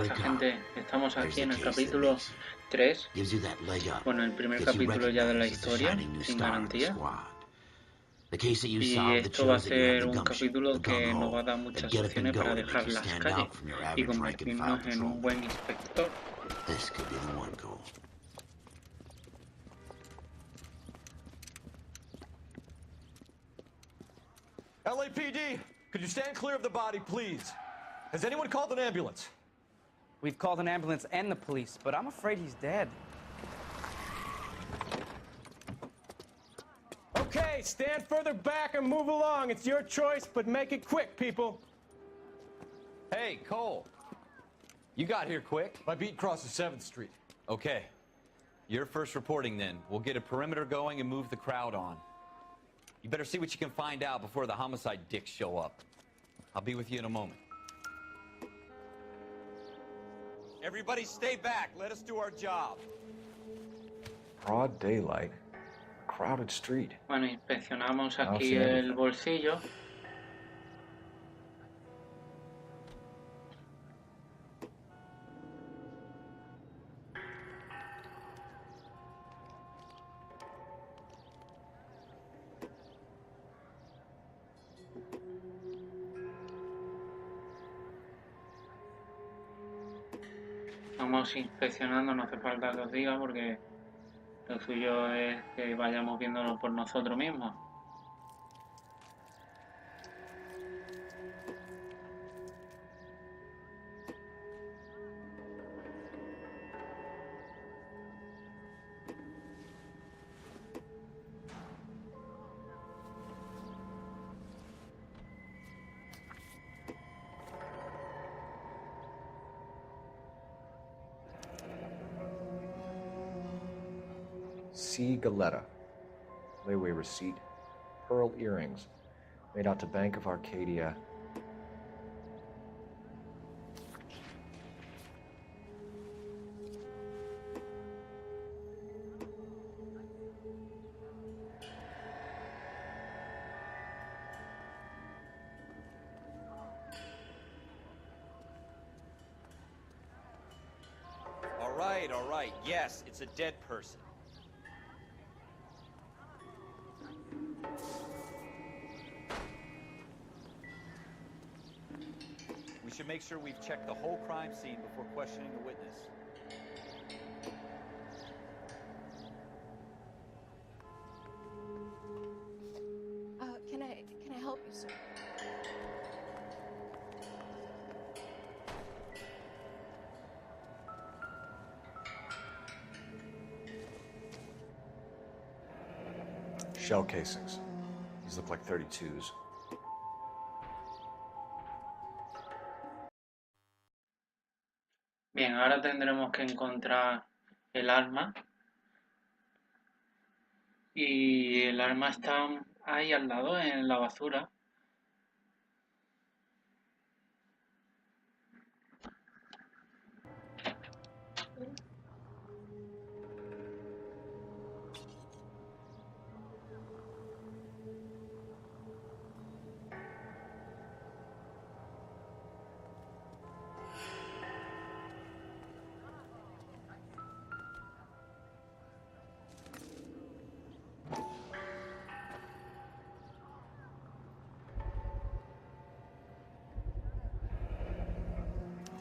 pasa, gente? Estamos aquí en el capítulo 3. Bueno, el primer capítulo ya de la historia, sin garantías. Y esto va a ser un capítulo que nos va a dar muchas opciones para dejar las calles y convertirnos en un buen inspector. LAPD, could you stand clear of the body, please? Has anyone called an ambulance? We've called an ambulance and the police, but I'm afraid he's dead. Okay, stand further back and move along. It's your choice, but make it quick, people. Hey, Cole. You got here quick. My beat crosses 7th Street. Okay. You're first reporting then. We'll get a perimeter going and move the crowd on. You better see what you can find out before the homicide dicks show up. I'll be with you in a moment. Everybody stay back. Let us do our job. Broad daylight. Crowded street. Bueno, inspeccionamos aquí el bolsillo. Vamos inspeccionando, no hace falta que os diga porque lo suyo es que vayamos viéndolo por nosotros mismos. C. Galetta. Layaway receipt. Pearl earrings. Made out to Bank of Arcadia. All right. Yes, it's a dead person. We should make sure we've checked the whole crime scene before questioning the witness. Can I help you, sir? Shell casings. These look like 32s. Bien, ahora tendremos que encontrar el arma. Y el arma está ahí al lado, en la basura.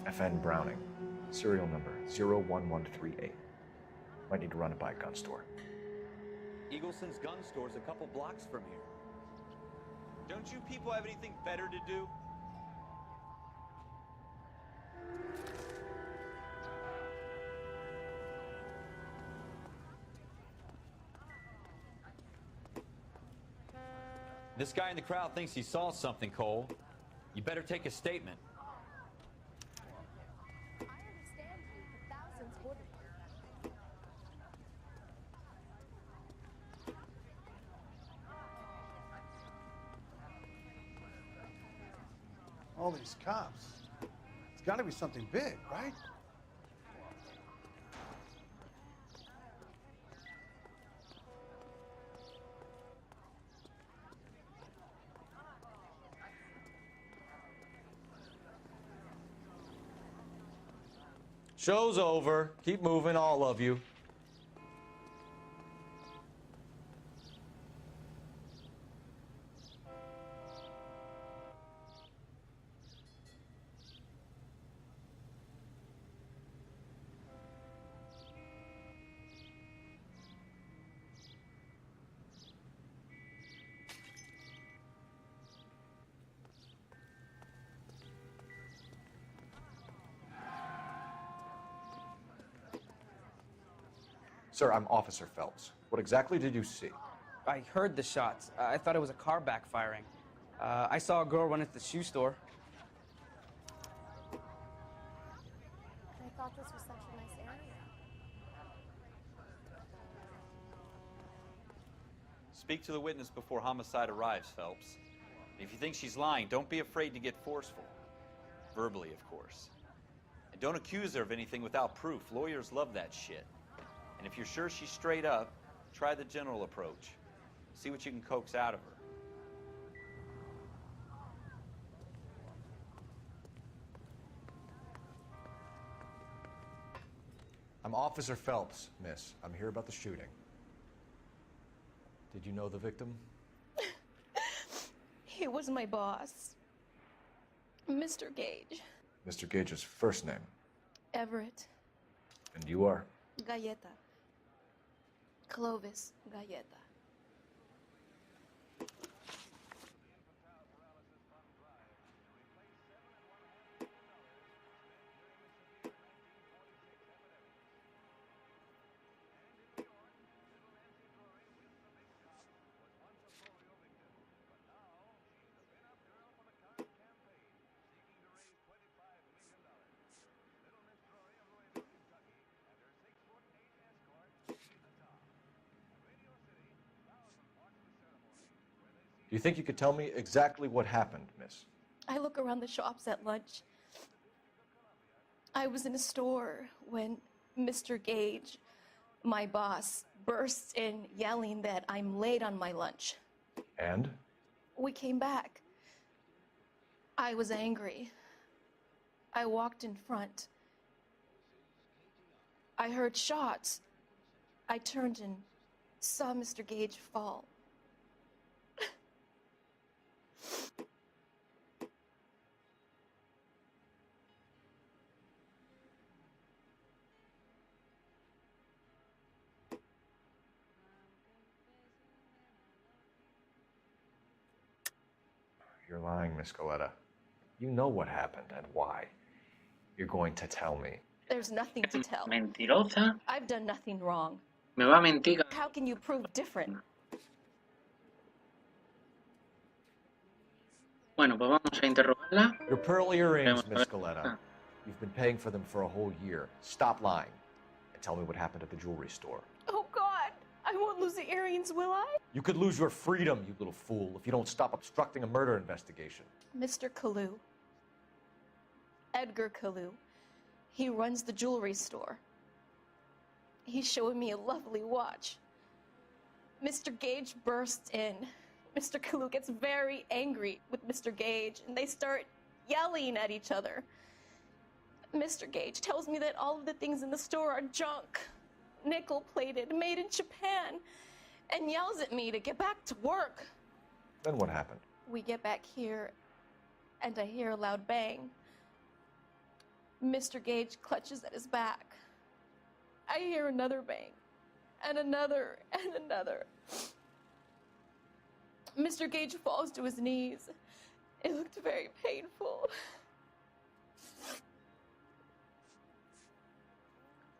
FN Browning. Serial number 01138. Might need to run it by a gun store. Eagleson's gun store's a couple blocks from here. Don't you people have anything better to do? This guy in the crowd thinks he saw something, Cole. You better take a statement. All these cops. It's got to be something big, right? Show's over. Keep moving, all of you. Sir, I'm Officer Phelps. What exactly did you see? I heard the shots. I thought it was a car backfiring. I saw a girl run into the shoe store. I thought this was such a nice area. Speak to the witness before homicide arrives, Phelps. If you think she's lying, don't be afraid to get forceful. Verbally, of course. And don't accuse her of anything without proof. Lawyers love that shit. And if you're sure she's straight up, try the general approach. See what you can coax out of her. I'm Officer Phelps, miss. I'm here about the shooting. Did you know the victim? He was my boss, Mr. Gage. Mr. Gage's first name. Everett. And you are? Galleta. Clovis Galleta. Do you think you could tell me exactly what happened, miss? I look around the shops at lunch. I was in a store when Mr. Gage, my boss, bursts in yelling that I'm late on my lunch. And? We came back. I was angry. I walked in front. I heard shots. I turned and saw Mr. Gage fall. You're lying, Miss Galletta. You know what happened and why. You're going to tell me. There's nothing to tell. Mentirosa. I've done nothing wrong. Me va a mentir. How can you prove different? Bueno, pues vamos a interrogarla. Your pearl earrings, Vamos a Miss ver. Galletta. You've been paying for them for a whole year. Stop lying and tell me what happened at the jewelry store. Oh, God. I won't lose the earrings, will I? You could lose your freedom, you little fool, if you don't stop obstructing a murder investigation. Mr. Kalu. Edgar Kalu. He runs the jewelry store. He's showing me a lovely watch. Mr. Gage bursts in. Mr. Kalu gets very angry with Mr. Gage, and they start yelling at each other. Mr. Gage tells me that all of the things in the store are junk, nickel-plated, made in Japan, and yells at me to get back to work. Then what happened? We get back here, and I hear a loud bang. Mr. Gage clutches at his back. I hear another bang, and another, and another. Mr. Gage falls to his knees. It looked very painful.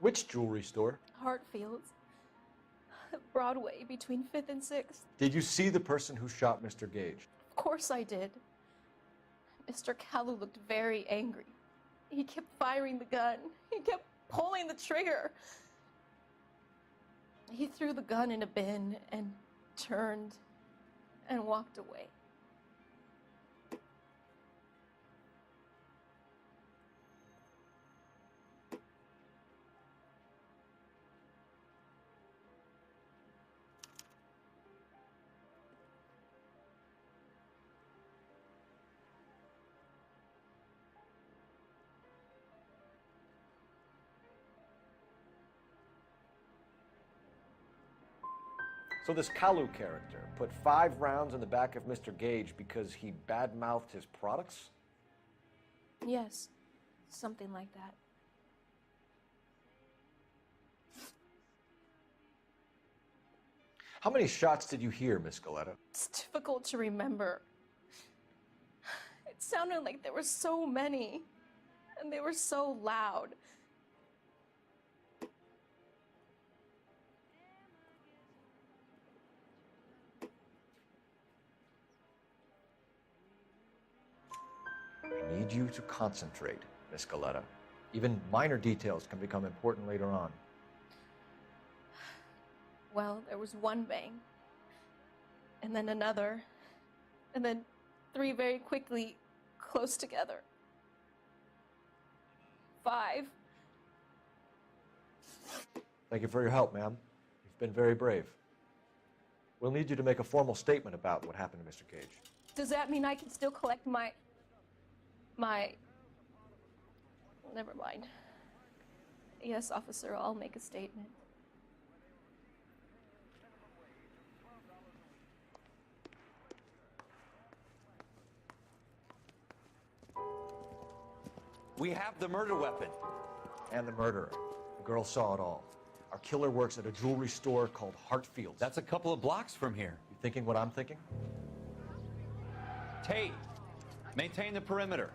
Which jewelry store? Hartfield's. Broadway, between 5th and 6th. Did you see the person who shot Mr. Gage? Of course I did. Mr. Kalu looked very angry. He kept firing the gun. He kept pulling the trigger. He threw the gun in a bin and turned and walked away. So this Kalu character put 5 rounds in the back of Mr. Gage because he badmouthed his products? Yes, something like that. How many shots did you hear, Miss Galetta? It's difficult to remember. It sounded like there were so many, and they were so loud. I need you to concentrate, Miss Galetta. Even minor details can become important later on. Well, there was one bang, and then another, and then 3 very quickly, close together. 5. Thank you for your help, ma'am. You've been very brave. We'll need you to make a formal statement about what happened to Mr. Gage. Does that mean I can still collect my... Never mind. Yes, officer, I'll make a statement. We have the murder weapon. And the murderer. The girl saw it all. Our killer works at a jewelry store called Hartfield's. That's a couple of blocks from here. You thinking what I'm thinking? Tate, maintain the perimeter.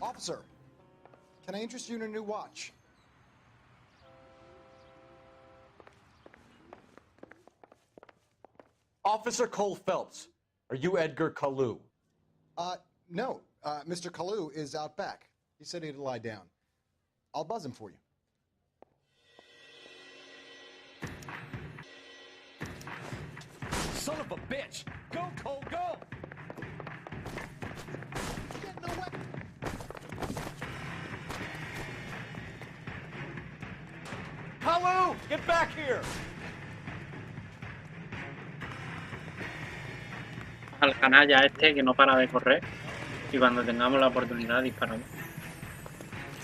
Officer, can I interest you in a new watch? Officer Cole Phelps, are you Edgar Kalu? No. Mr. Kalu is out back. He said he'd lie down. I'll buzz him for you. Son of a bitch! Go, Cole, go! Get in the way! Kalu, get back here! Al canalla este que no para de correr y cuando tengamos la oportunidad disparamos.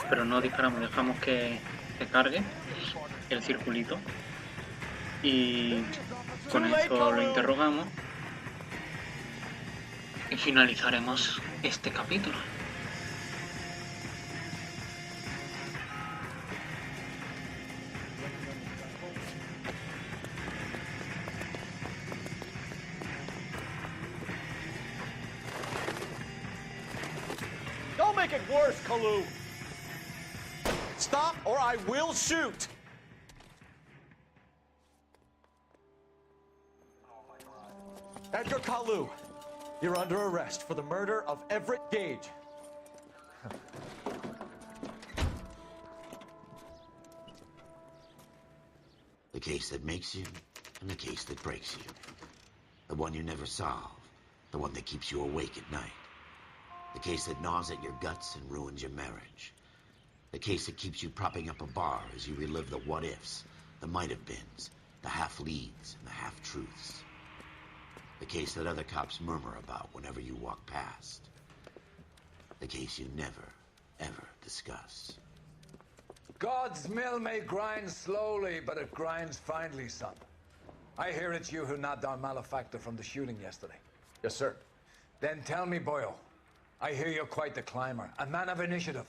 Pero no disparamos, dejamos que se cargue el circulito y con esto lo interrogamos y finalizaremos este capítulo. it worse, Kalu! Stop, or I will shoot! Edgar Kalu, you're under arrest for the murder of Everett Gage. The case that makes you, and the case that breaks you. The one you never solve, the one that keeps you awake at night. The case that gnaws at your guts and ruins your marriage. The case that keeps you propping up a bar as you relive the what-ifs, the might-have-beens, the half-leads, and the half-truths. The case that other cops murmur about whenever you walk past. The case you never, ever discuss. God's mill may grind slowly, but it grinds finely, son. I hear it's you who nabbed our malefactor from the shooting yesterday. Yes, sir. Then tell me, Boyle, I hear you're quite the climber, a man of initiative.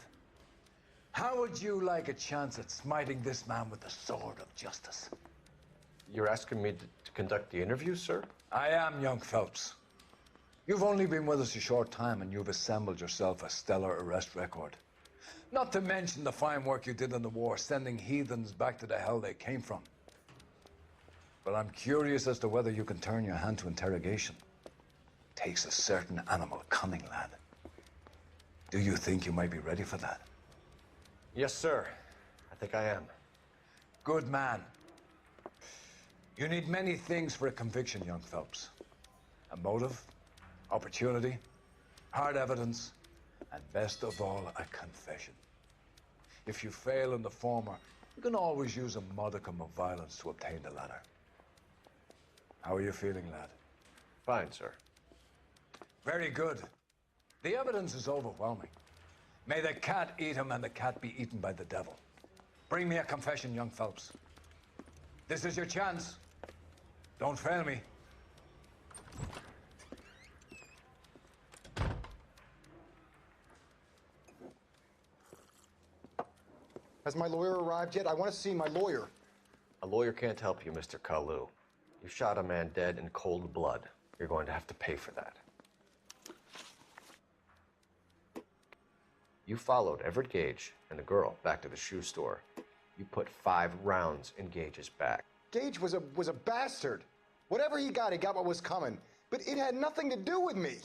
How would you like a chance at smiting this man with the sword of justice? You're asking me to conduct the interview, sir? I am, young Phelps. You've only been with us a short time, and you've assembled yourself a stellar arrest record. Not to mention the fine work you did in the war, sending heathens back to the hell they came from. But I'm curious as to whether you can turn your hand to interrogation. Takes a certain animal cunning, lad. Do you think you might be ready for that? Yes, sir. I think I am. Good man. You need many things for a conviction, young Phelps. A motive, opportunity, hard evidence, and best of all, a confession. If you fail in the former, you can always use a modicum of violence to obtain the latter. How are you feeling, lad? Fine, sir. Very good. The evidence is overwhelming. May the cat eat him and the cat be eaten by the devil. Bring me a confession, young Phelps. This is your chance. Don't fail me. Has my lawyer arrived yet? I want to see my lawyer. A lawyer can't help you, Mr. Kalu. You shot a man dead in cold blood. You're going to have to pay for that. You followed Everett Gage and the girl back to the shoe store. You put 5 rounds in Gage's back. Gage was a bastard. Whatever he got what was coming. But it had nothing to do with me.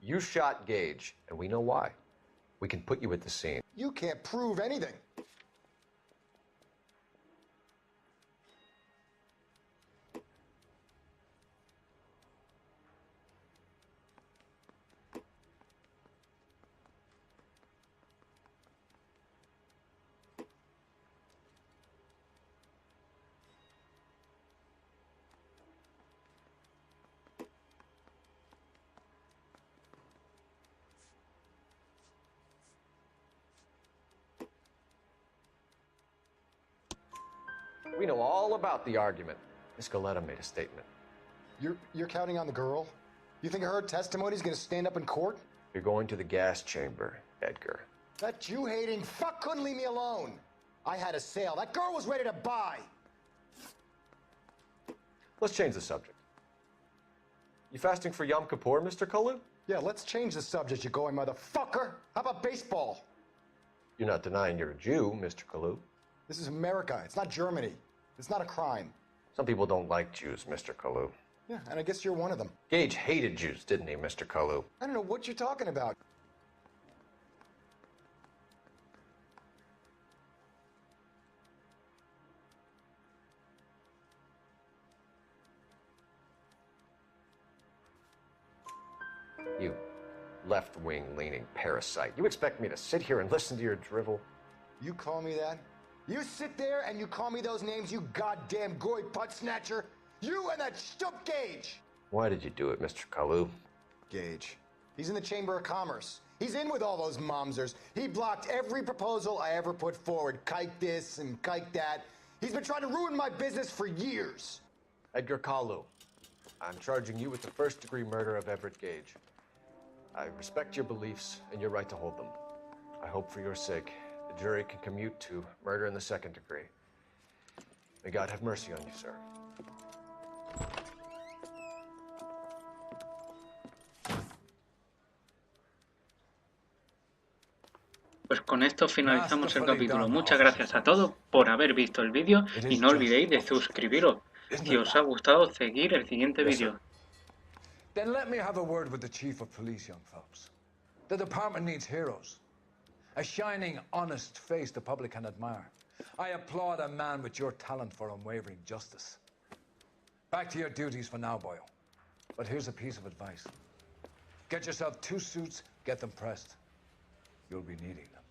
You shot Gage, and we know why. We can put you at the scene. You can't prove anything. We know all about the argument. Miss Galetta made a statement. You're counting on the girl? You think her testimony is going to stand up in court? You're going to the gas chamber, Edgar. That Jew-hating fuck couldn't leave me alone. I had a sale. That girl was ready to buy. Let's change the subject. You fasting for Yom Kippur, Mr. Kalu? Yeah, let's change the subject, you going motherfucker. How about baseball? You're not denying you're a Jew, Mr. Kalu. This is America. It's not Germany. It's not a crime. Some people don't like Jews, Mr. Kalu. Yeah, and I guess you're one of them. Gage hated Jews, didn't he, Mr. Kalu? I don't know what you're talking about. You left-wing leaning parasite. You expect me to sit here and listen to your drivel? You call me that? You sit there and you call me those names, you goddamn goy putt snatcher? You and that stup Gage! Why did you do it, Mr. Kalu? Gage. He's in the Chamber of Commerce. He's in with all those momsers. He blocked every proposal I ever put forward. Kike this and kike that. He's been trying to ruin my business for years. Edgar Kalu, I'm charging you with the first-degree murder of Everett Gage. I respect your beliefs and your right to hold them. I hope for your sake the jury can commute to murder in the second degree. May God have mercy on you, sir. Pues con esto finalizamos el capítulo. Muchas gracias a todos por haber visto el vídeo y no olvidéis de suscribiros si os ha gustado seguir el siguiente vídeo. Then let me have a word with the Chief of Police, young Phelps. The department needs heroes. A shining, honest face the public can admire. I applaud a man with your talent for unwavering justice. Back to your duties for now, boyo. But here's a piece of advice. Get yourself 2 suits, get them pressed. You'll be needing them.